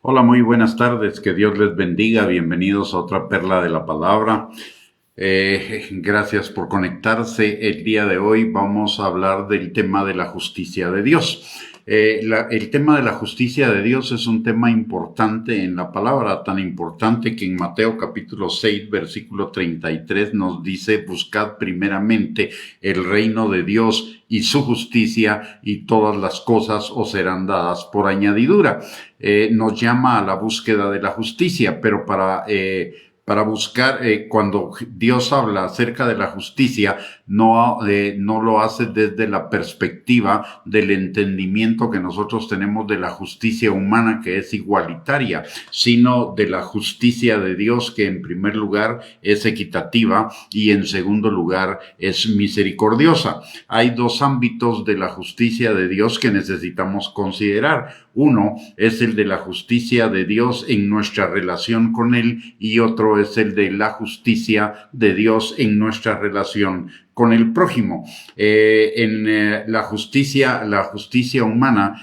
Hola, muy buenas tardes, que Dios les bendiga, bienvenidos a otra perla de la palabra. Gracias por conectarse. El día de hoy vamos a hablar del tema de la justicia de Dios. El tema de la justicia de Dios es un tema importante en la palabra, tan importante que en Mateo capítulo 6, versículo 33 nos dice: buscad primeramente el reino de Dios y su justicia, y todas las cosas os serán dadas por añadidura. Nos llama a la búsqueda de la justicia, pero para buscar, cuando Dios habla acerca de la justicia, no lo hace desde la perspectiva del entendimiento que nosotros tenemos de la justicia humana, que es igualitaria, sino de la justicia de Dios, que en primer lugar es equitativa y en segundo lugar es misericordiosa. Hay dos ámbitos de la justicia de Dios que necesitamos considerar. Uno es el de la justicia de Dios en nuestra relación con Él, y otro es el de la justicia de Dios en nuestra relación con el prójimo. La justicia humana,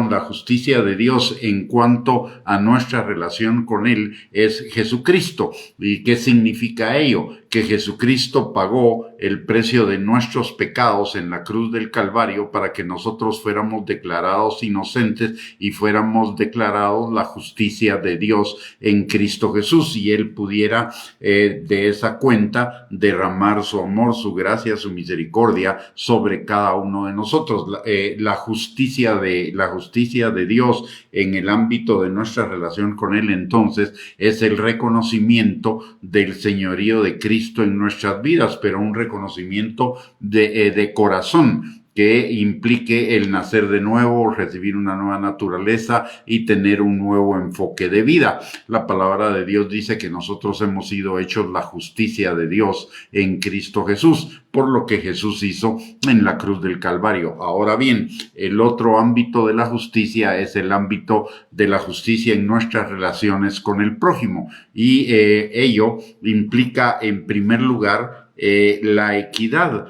la justicia de Dios en cuanto a nuestra relación con Él es Jesucristo. ¿Y qué significa ello? Que Jesucristo pagó el precio de nuestros pecados en la cruz del Calvario para que nosotros fuéramos declarados inocentes y fuéramos declarados la justicia de Dios en Cristo Jesús, y Él pudiera de esa cuenta derramar su amor, su gracia, su misericordia sobre cada uno de nosotros. La justicia de Dios en el ámbito de nuestra relación con Él, entonces, es el reconocimiento del señorío de Cristo en nuestras vidas, pero un reconocimiento de corazón, que implique el nacer de nuevo, recibir una nueva naturaleza y tener un nuevo enfoque de vida. La palabra de Dios dice que nosotros hemos sido hechos la justicia de Dios en Cristo Jesús, por lo que Jesús hizo en la cruz del Calvario. Ahora bien, el otro ámbito de la justicia es el ámbito de la justicia en nuestras relaciones con el prójimo, y ello implica, en primer lugar, la equidad.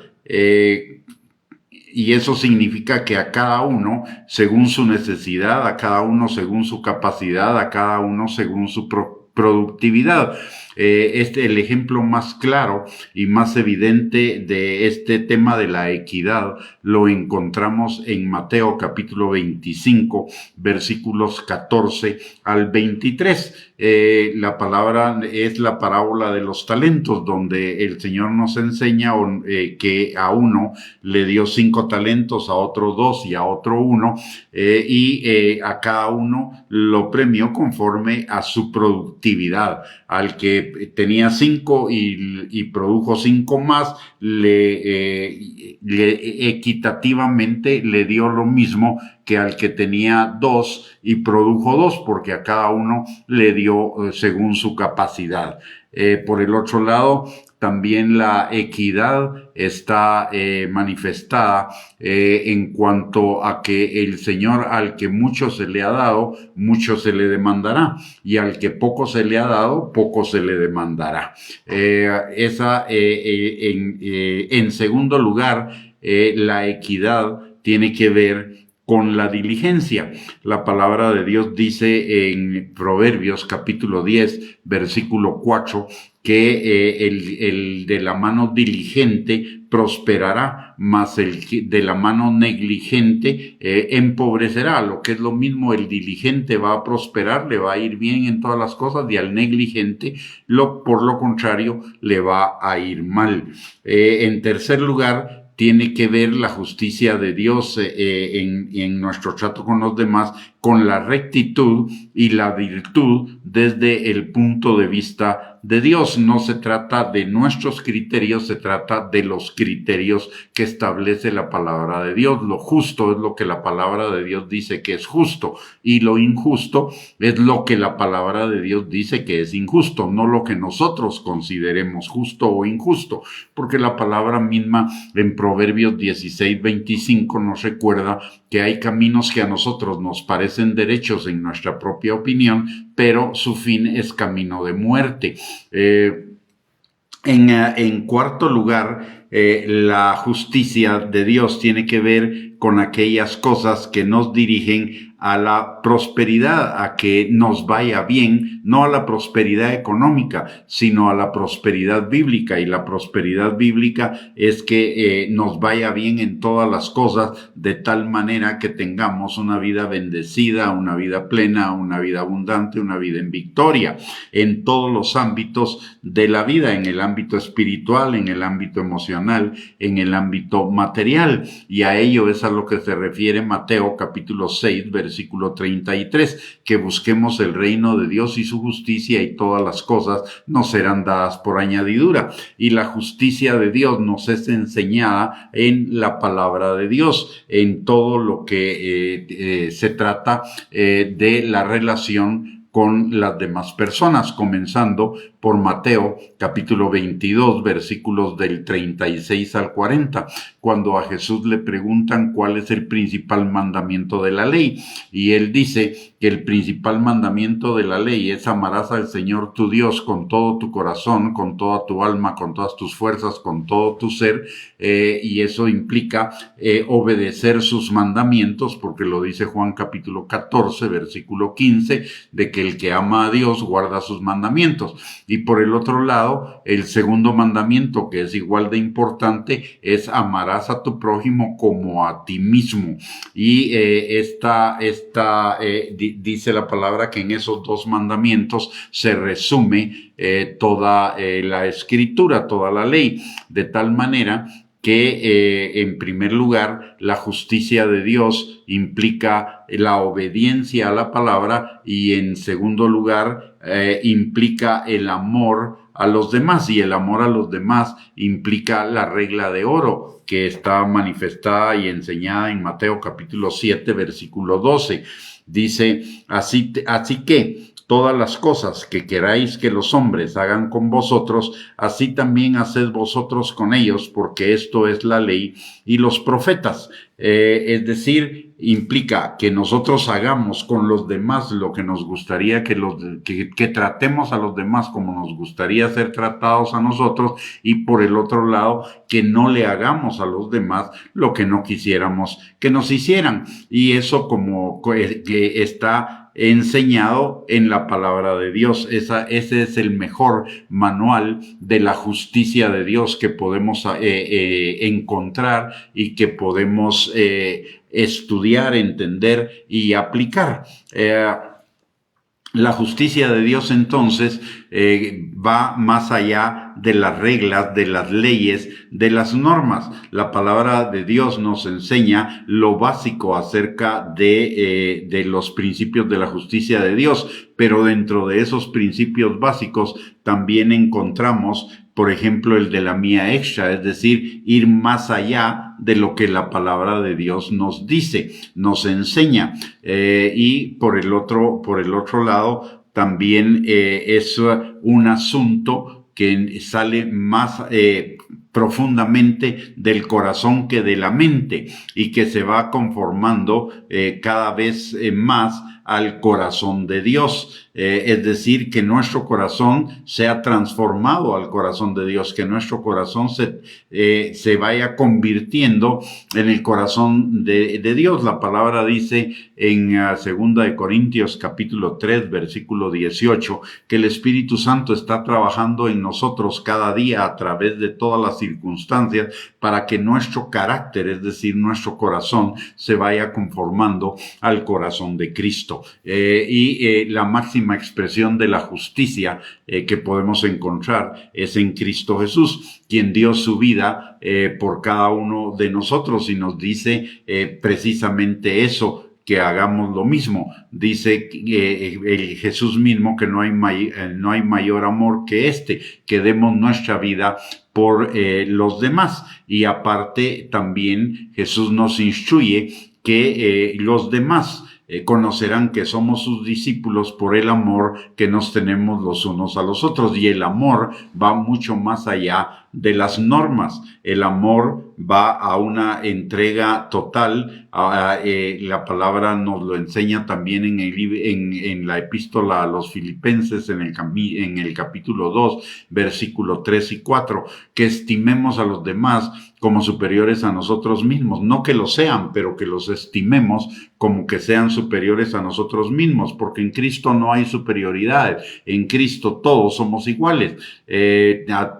Y eso significa que a cada uno según su necesidad, a cada uno según su capacidad, a cada uno según su productividad. El ejemplo más claro y más evidente de este tema de la equidad lo encontramos en Mateo capítulo 25, versículos 14 al 23. La palabra es la parábola de los talentos, donde el Señor nos enseña que a uno le dio 5 talentos, a otro 2 y a otro 1, y a cada uno lo premió conforme a su productividad. Al que tenía 5 y produjo 5 más, equitativamente le dio lo mismo que al que tenía 2 y produjo 2, porque a cada uno le dio según su capacidad. Por el otro lado, también la equidad está manifestada en cuanto a que el Señor, al que mucho se le ha dado, mucho se le demandará, y al que poco se le ha dado, poco se le demandará. En segundo lugar, la equidad tiene que ver con la diligencia. La palabra de Dios dice en Proverbios capítulo 10, versículo 4, que el de la mano diligente prosperará, mas el de la mano negligente empobrecerá. Lo que es lo mismo, el diligente va a prosperar, le va a ir bien en todas las cosas, y al negligente, por lo contrario, le va a ir mal. En tercer lugar, tiene que ver la justicia de Dios en nuestro trato con los demás, con la rectitud y la virtud desde el punto de vista de Dios. No se trata de nuestros criterios, se trata de los criterios que establece la palabra de Dios. Lo justo es lo que la palabra de Dios dice que es justo, y lo injusto es lo que la palabra de Dios dice que es injusto, no lo que nosotros consideremos justo o injusto, porque la palabra misma en Proverbios 16, 25 nos recuerda que hay caminos que a nosotros nos parecen derechos en nuestra propia opinión, pero su fin es camino de muerte. En cuarto lugar, la justicia de Dios tiene que ver con aquellas cosas que nos dirigen a la prosperidad, a que nos vaya bien, no a la prosperidad económica, sino a la prosperidad bíblica. Y la prosperidad bíblica es que nos vaya bien en todas las cosas, de tal manera que tengamos una vida bendecida, una vida plena, una vida abundante, una vida en victoria, en todos los ámbitos de la vida, en el ámbito espiritual, en el ámbito emocional, en el ámbito material. Y a ello es a lo que se refiere Mateo capítulo 6, versículo 33, que busquemos el reino de Dios y su justicia, y todas las cosas nos serán dadas por añadidura. Y la justicia de Dios nos es enseñada en la palabra de Dios, en todo lo que se trata de la relación con las demás personas, comenzando por Mateo capítulo 22, versículos del 36 al 40, cuando a Jesús le preguntan cuál es el principal mandamiento de la ley, y él dice que el principal mandamiento de la ley es: amarás al Señor tu Dios con todo tu corazón, con toda tu alma, con todas tus fuerzas, con todo tu ser, y eso implica obedecer sus mandamientos, porque lo dice Juan capítulo 14, versículo 15, de que el que ama a Dios guarda sus mandamientos. Y por el otro lado, el segundo mandamiento, que es igual de importante, es: amarás a tu prójimo como a ti mismo. Y dice la palabra que en esos dos mandamientos se resume toda la escritura, toda la ley, de tal manera que en primer lugar la justicia de Dios implica la obediencia a la palabra, y en segundo lugar implica el amor a los demás, y el amor a los demás implica la regla de oro que está manifestada y enseñada en Mateo capítulo 7, versículo 12. Dice: así que todas las cosas que queráis que los hombres hagan con vosotros, así también haced vosotros con ellos, porque esto es la ley y los profetas. Es decir, implica que nosotros hagamos con los demás lo que nos gustaría que tratemos a los demás como nos gustaría ser tratados a nosotros, y por el otro lado, que no le hagamos a los demás lo que no quisiéramos que nos hicieran. Y eso como que está enseñado en la palabra de Dios. Ese es el mejor manual de la justicia de Dios que podemos encontrar y que podemos estudiar, entender y aplicar. La justicia de Dios entonces va más allá de las reglas, de las leyes, de las normas. La palabra de Dios nos enseña lo básico acerca de los principios de la justicia de Dios, pero dentro de esos principios básicos también encontramos, por ejemplo, el de la mía extra, es decir, ir más allá de lo que la palabra de Dios nos dice, nos enseña. Y por el otro lado, también es un asunto que sale más profundamente del corazón que de la mente, y que se va conformando cada vez más al corazón de Dios. Es decir, que nuestro corazón sea transformado al corazón de Dios, que nuestro corazón se vaya convirtiendo en el corazón de Dios. La palabra dice en 2 de Corintios capítulo 3, versículo 18, que el Espíritu Santo está trabajando en nosotros cada día a través de todas las circunstancias para que nuestro carácter, es decir, nuestro corazón, se vaya conformando al corazón de Cristo. La máxima expresión de la justicia que podemos encontrar es en Cristo Jesús, quien dio su vida por cada uno de nosotros, y nos dice precisamente eso, que hagamos lo mismo. Dice Jesús mismo que no hay mayor amor que este, que demos nuestra vida por los demás. Y aparte también Jesús nos instruye que los demás conocerán que somos sus discípulos por el amor que nos tenemos los unos a los otros. Y el amor va mucho más allá de las normas. El amor va a una entrega total. La palabra nos lo enseña también en la epístola a los Filipenses, en el capítulo 2, versículo 3 y 4, que estimemos a los demás como superiores a nosotros mismos. No que lo sean, pero que los estimemos como que sean superiores a nosotros mismos, porque en Cristo no hay superioridad. En Cristo todos somos iguales.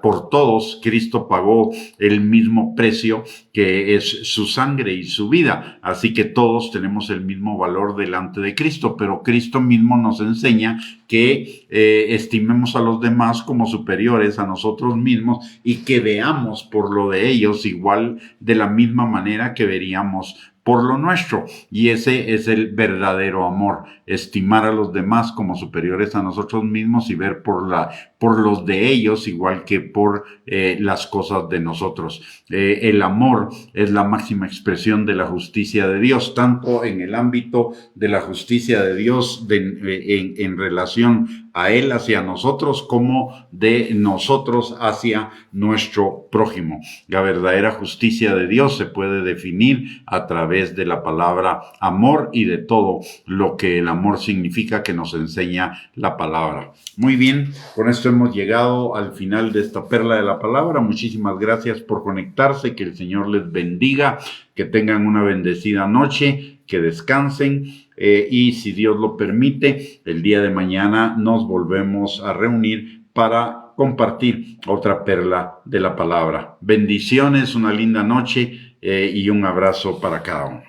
Por todos Cristo pagó el mismo precio, que es su sangre y su vida. Así que todos tenemos el mismo valor delante de Cristo, pero Cristo mismo nos enseña que estimemos a los demás como superiores a nosotros mismos y que veamos por lo de ellos igual, de la misma manera que veríamos por lo nuestro. Y ese es el verdadero amor: estimar a los demás como superiores a nosotros mismos y ver por los de ellos igual que por las cosas de nosotros. El amor es la máxima expresión de la justicia de Dios, tanto en el ámbito de la justicia de Dios en relación a Él hacia nosotros, como de nosotros hacia nuestro prójimo. La verdadera justicia de Dios se puede definir a través de la palabra amor y de todo lo que el amor significa, que nos enseña la palabra. Muy bien, con esto hemos llegado al final de esta perla de la palabra. Muchísimas gracias por conectarse, que el Señor les bendiga, que tengan una bendecida noche, que descansen. Y si Dios lo permite, el día de mañana nos volvemos a reunir para compartir otra perla de la palabra. Bendiciones, una linda noche y un abrazo para cada uno.